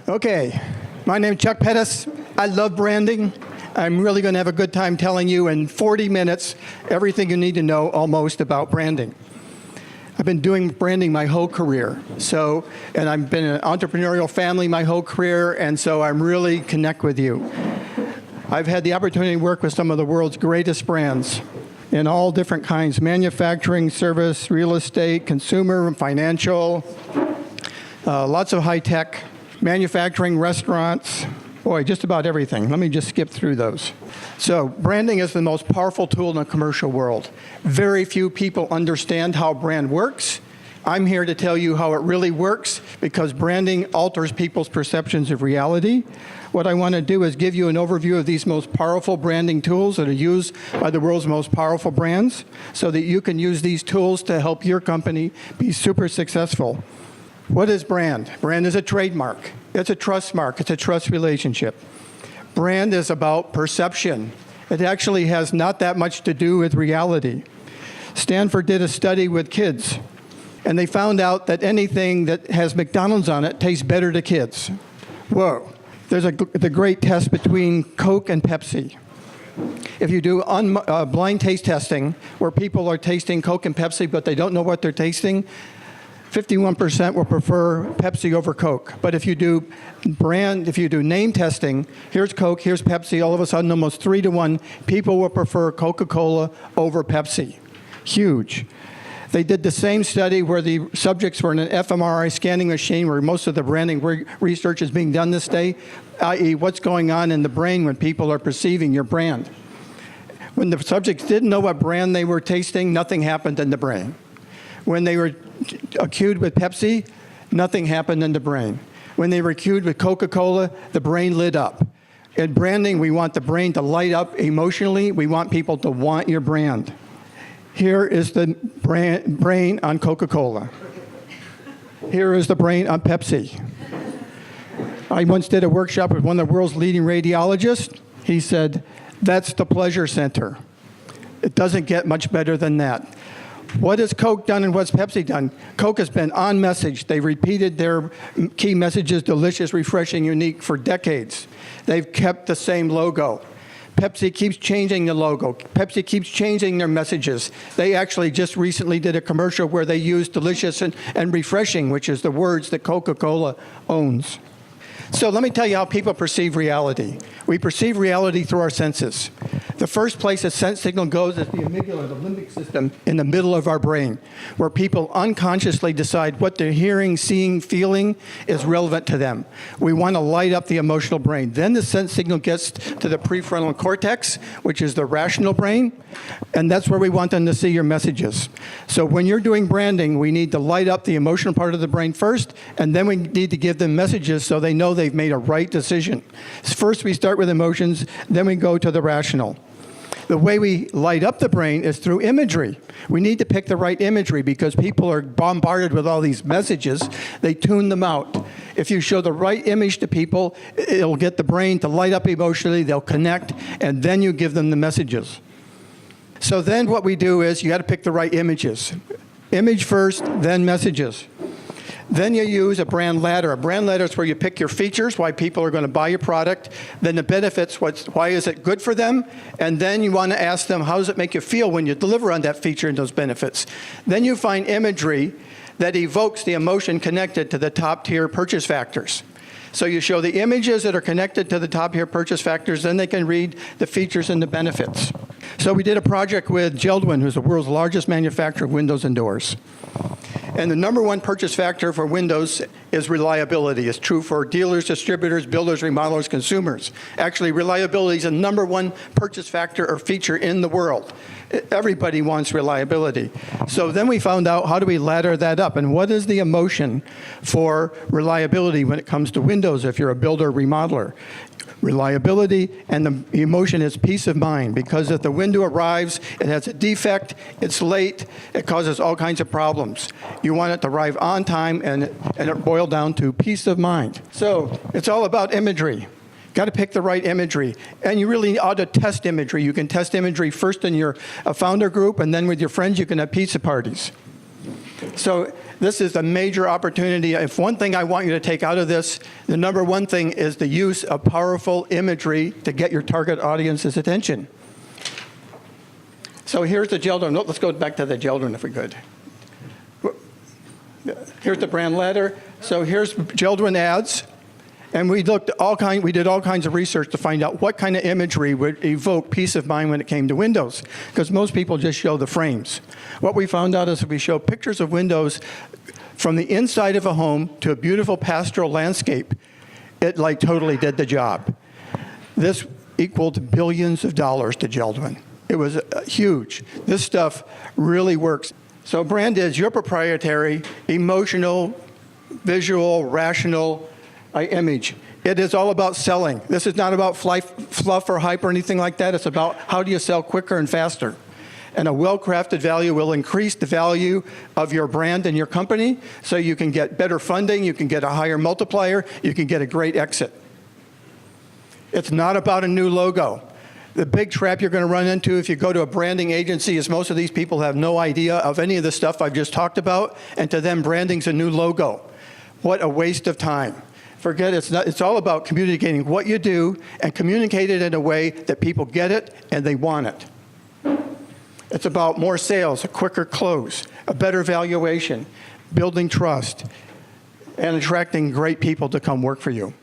Okay, my name's Chuck Pettis. I love branding. I'm really going to have a good time telling you in 40 minutes everything you need to know almost about branding. I've been doing branding my whole career. And I've been in an entrepreneurial family my whole career, and so I'm really connect with you. I've had the opportunity to work with some of the world's greatest brands in all different kinds: manufacturing, service, real estate, consumer, financial, lots of high tech, manufacturing, restaurants, boy, just about everything. Let me just skip through those. So branding is the most powerful tool in the commercial world. Very few people understand how brand works. I'm here to tell you how it really works, because branding alters people's perceptions of reality. What I want to do is give you an overview of these most powerful branding tools that are used by the world's most powerful brands, so that you can use these tools to help your company be super successful. What is brand? Brand is a trademark. It's a trust mark. It's a trust relationship. Brand is about perception. It actually has not that much to do with reality. Stanford did a study with kids, and they found out that anything that has McDonald's on it tastes better to kids. Whoa. There's the great test between Coke and Pepsi. If you do blind taste testing, where people are tasting Coke and Pepsi, but they don't know what they're tasting, 51% will prefer Pepsi over Coke. But if you do name testing, here's Coke, here's Pepsi, all of a sudden almost 3-to-1, people will prefer Coca-Cola over Pepsi. Huge. They did the same study where the subjects were in an fMRI scanning machine, where most of the branding research is being done this day, i.e. what's going on in the brain when people are perceiving your brand. When the subjects didn't know what brand they were tasting, nothing happened in the brain. When they were cued with Pepsi, nothing happened in the brain. When they were cued with Coca-Cola, the brain lit up. In branding, we want the brain to light up emotionally. We want people to want your brand. Here is the brain on Coca-Cola. Here is the brain on Pepsi. I once did a workshop with one of the world's leading radiologists. He said, that's the pleasure center. It doesn't get much better than that. What has Coke done and what's Pepsi done? Coke has been on message. They repeated their key messages, delicious, refreshing, unique, for decades. They've kept the same logo. Pepsi keeps changing the logo. Pepsi keeps changing their messages. They actually just recently did a commercial where they used delicious and refreshing, which is the words that Coca-Cola owns. So let me tell you how people perceive reality. We perceive reality through our senses. The first place a sense signal goes is the amygdala, the limbic system in the middle of our brain, where people unconsciously decide what they're hearing, seeing, feeling is relevant to them. We want to light up the emotional brain. Then the sense signal gets to the prefrontal cortex, which is the rational brain, and that's where we want them to see your messages. So when you're doing branding, we need to light up the emotional part of the brain first, and then we need to give them messages so they know they've made a right decision. First we start with emotions, then we go to the rational. The way we light up the brain is through imagery. We need to pick the right imagery because people are bombarded with all these messages. They tune them out. If you show the right image to people, it'll get the brain to light up emotionally, they'll connect, and then you give them the messages. So then what we do is you got to pick the right images. Image first, then messages. Then you use a brand ladder. A brand ladder is where you pick your features, why people are going to buy your product, then the benefits, why is it good for them, and then you want to ask them, how does it make you feel when you deliver on that feature and those benefits. Then you find imagery that evokes the emotion connected to the top tier purchase factors. So you show the images that are connected to the top tier purchase factors, then they can read the features and the benefits. So we did a project with JELD-WEN, who's the world's largest manufacturer of windows and doors. And the number one purchase factor for windows is reliability. It's true for dealers, distributors, builders, remodelers, consumers. Actually, reliability is the number one purchase factor or feature in the world. Everybody wants reliability. So then we found out, how do we ladder that up? And what is the emotion for reliability when it comes to windows if you're a builder or remodeler? Reliability, and the emotion is peace of mind, because if the window arrives, it has a defect, it's late, it causes all kinds of problems. You want it to arrive on time, and it boils down to peace of mind. So it's all about imagery. Got to pick the right imagery. And you really ought to test imagery. You can test imagery first in your founder group, and then with your friends you can have pizza parties. So this is a major opportunity. If one thing I want you to take out of this, the number one thing is the use of powerful imagery to get your target audience's attention. So here's the JELD-WEN. Let's go back to the JELD-WEN if we could. Here's the brand ladder. So here's JELD-WEN ads. And we did all kinds of research to find out what kind of imagery would evoke peace of mind when it came to windows, because most people just show the frames. What we found out is if we show pictures of windows from the inside of a home to a beautiful pastoral landscape, it like totally did the job. This equaled billions of dollars to JELD-WEN. It was huge. This stuff really works. So brand is your proprietary, emotional, visual, rational image. It is all about selling. This is not about fluff or hype or anything like that. It's about how do you sell quicker and faster. And a well-crafted value will increase the value of your brand and your company, so you can get better funding, you can get a higher multiplier, you can get a great exit. It's not about a new logo. The big trap you're going to run into if you go to a branding agency is most of these people have no idea of any of the stuff I've just talked about, and to them branding's a new logo. What a waste of time. Forget it. It's all about communicating what you do and communicate it in a way that people get it and they want it. It's about more sales, a quicker close, a better valuation, building trust, and attracting great people to come work for you.